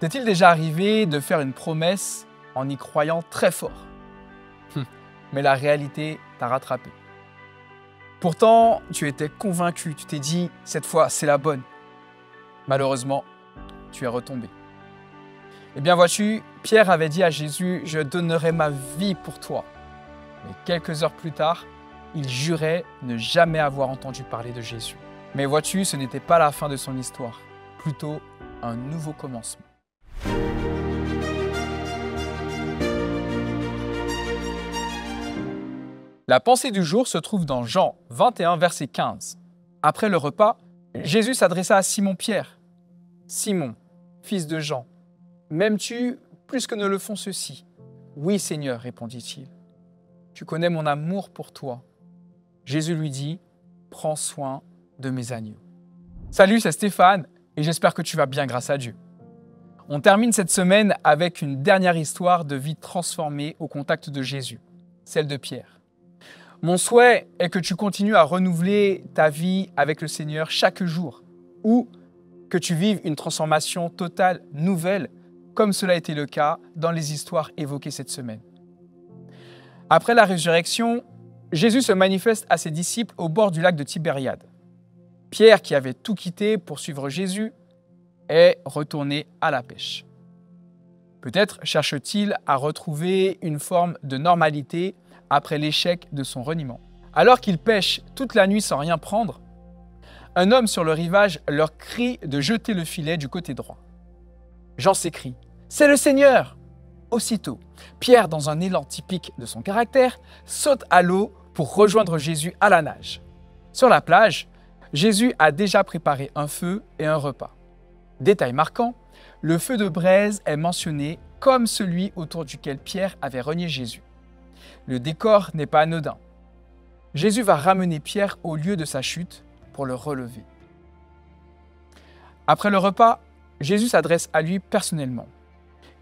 T'est-il déjà arrivé de faire une promesse en y croyant très fort? Mais la réalité t'a rattrapé. Pourtant, tu étais convaincu, tu t'es dit, cette fois, c'est la bonne. Malheureusement, tu es retombé. Eh bien, vois-tu, Pierre avait dit à Jésus, je donnerai ma vie pour toi. Mais quelques heures plus tard, il jurait ne jamais avoir entendu parler de Jésus. Mais vois-tu, ce n'était pas la fin de son histoire, plutôt un nouveau commencement. La pensée du jour se trouve dans Jean 21, verset 15. Après le repas, Jésus s'adressa à Simon-Pierre. « Simon, fils de Jean, m'aimes-tu plus que ne le font ceux-ci » ? « Oui, Seigneur, répondit-il. Tu connais mon amour pour toi. » Jésus lui dit, « Prends soin de mes agneaux. » Salut, c'est Stéphane et j'espère que tu vas bien grâce à Dieu. On termine cette semaine avec une dernière histoire de vie transformée au contact de Jésus, celle de Pierre. Mon souhait est que tu continues à renouveler ta vie avec le Seigneur chaque jour ou que tu vives une transformation totale, nouvelle, comme cela a été le cas dans les histoires évoquées cette semaine. Après la résurrection, Jésus se manifeste à ses disciples au bord du lac de Tibériade. Pierre, qui avait tout quitté pour suivre Jésus, est retourné à la pêche. Peut-être cherche-t-il à retrouver une forme de normalité après l'échec de son reniement. Alors qu'il pêche toute la nuit sans rien prendre, un homme sur le rivage leur crie de jeter le filet du côté droit. Jean s'écrie « C'est le Seigneur !» Aussitôt, Pierre, dans un élan typique de son caractère, saute à l'eau pour rejoindre Jésus à la nage. Sur la plage, Jésus a déjà préparé un feu et un repas. Détail marquant, le feu de braise est mentionné comme celui autour duquel Pierre avait renié Jésus. Le décor n'est pas anodin. Jésus va ramener Pierre au lieu de sa chute pour le relever. Après le repas, Jésus s'adresse à lui personnellement.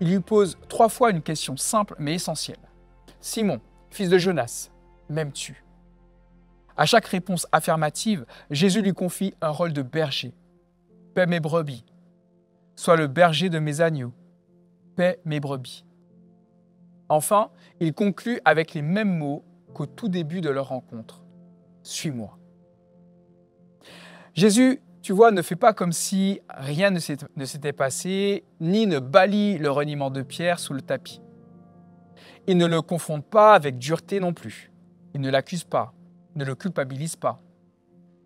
Il lui pose 3 fois une question simple mais essentielle. « Simon, fils de Jonas, m'aimes-tu » À chaque réponse affirmative, Jésus lui confie un rôle de berger. « Paie mes brebis. Sois le berger de mes agneaux. Paie mes brebis. » Enfin, il conclut avec les mêmes mots qu'au tout début de leur rencontre. « Suis-moi. » Jésus, tu vois, ne fait pas comme si rien ne s'était passé, ni ne balaye le reniement de Pierre sous le tapis. Il ne le confronte pas avec dureté non plus. Il ne l'accuse pas, ne le culpabilise pas.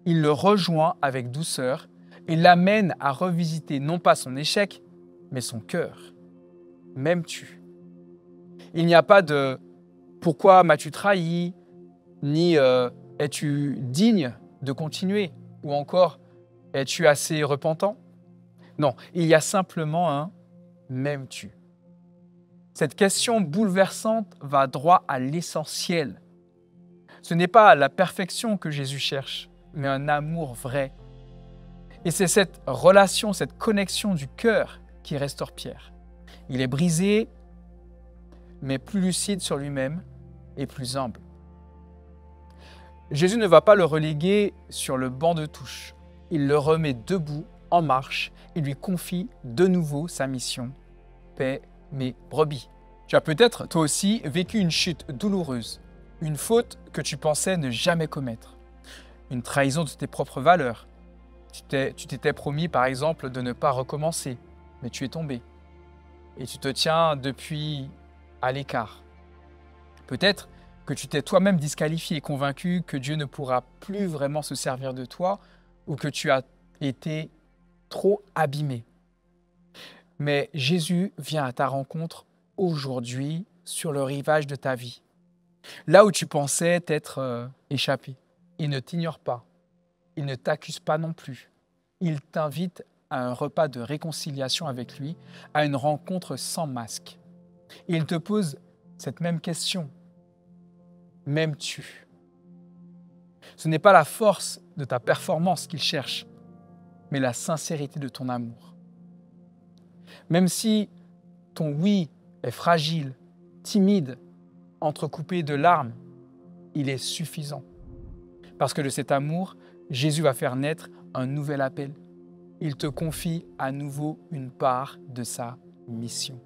Il le rejoint avec douceur et l'amène à revisiter non pas son échec, mais son cœur. « M'aimes-tu » Il n'y a pas de « pourquoi m'as-tu trahi ?» ni « es-tu digne de continuer ?» ou encore « es-tu assez repentant ?» Non, il y a simplement un « m'aimes-tu » Cette question bouleversante va droit à l'essentiel. Ce n'est pas la perfection que Jésus cherche, mais un amour vrai. Et c'est cette relation, cette connexion du cœur qui restaure Pierre. Il est brisé, mais plus lucide sur lui-même et plus humble. Jésus ne va pas le reléguer sur le banc de touche. Il le remet debout, en marche, et lui confie de nouveau sa mission. Paie mes brebis. Tu as peut-être, toi aussi, vécu une chute douloureuse, une faute que tu pensais ne jamais commettre, une trahison de tes propres valeurs. Tu t'étais promis, par exemple, de ne pas recommencer, mais tu es tombé. Et tu te tiens depuis à l'écart. Peut-être que tu t'es toi-même disqualifié et convaincu que Dieu ne pourra plus vraiment se servir de toi ou que tu as été trop abîmé. Mais Jésus vient à ta rencontre aujourd'hui sur le rivage de ta vie. Là où tu pensais t'être échappé. Il ne t'ignore pas. Il ne t'accuse pas non plus. Il t'invite à un repas de réconciliation avec lui, à une rencontre sans masque. Et il te pose cette même question. M'aimes-tu ? Ce n'est pas la force de ta performance qu'il cherche, mais la sincérité de ton amour. Même si ton oui est fragile, timide, entrecoupé de larmes, il est suffisant. Parce que de cet amour, Jésus va faire naître un nouvel appel. il te confie à nouveau une part de sa mission.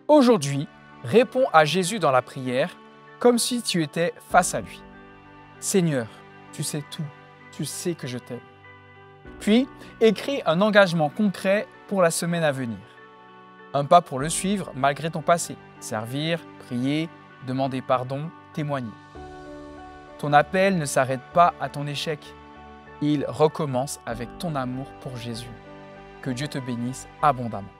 Aujourd'hui, réponds à Jésus dans la prière comme si tu étais face à lui. Seigneur, tu sais tout, tu sais que je t'aime. Puis, écris un engagement concret pour la semaine à venir. Un pas pour le suivre malgré ton passé. Servir, prier, demander pardon, témoigner. Ton appel ne s'arrête pas à ton échec. Il recommence avec ton amour pour Jésus. Que Dieu te bénisse abondamment.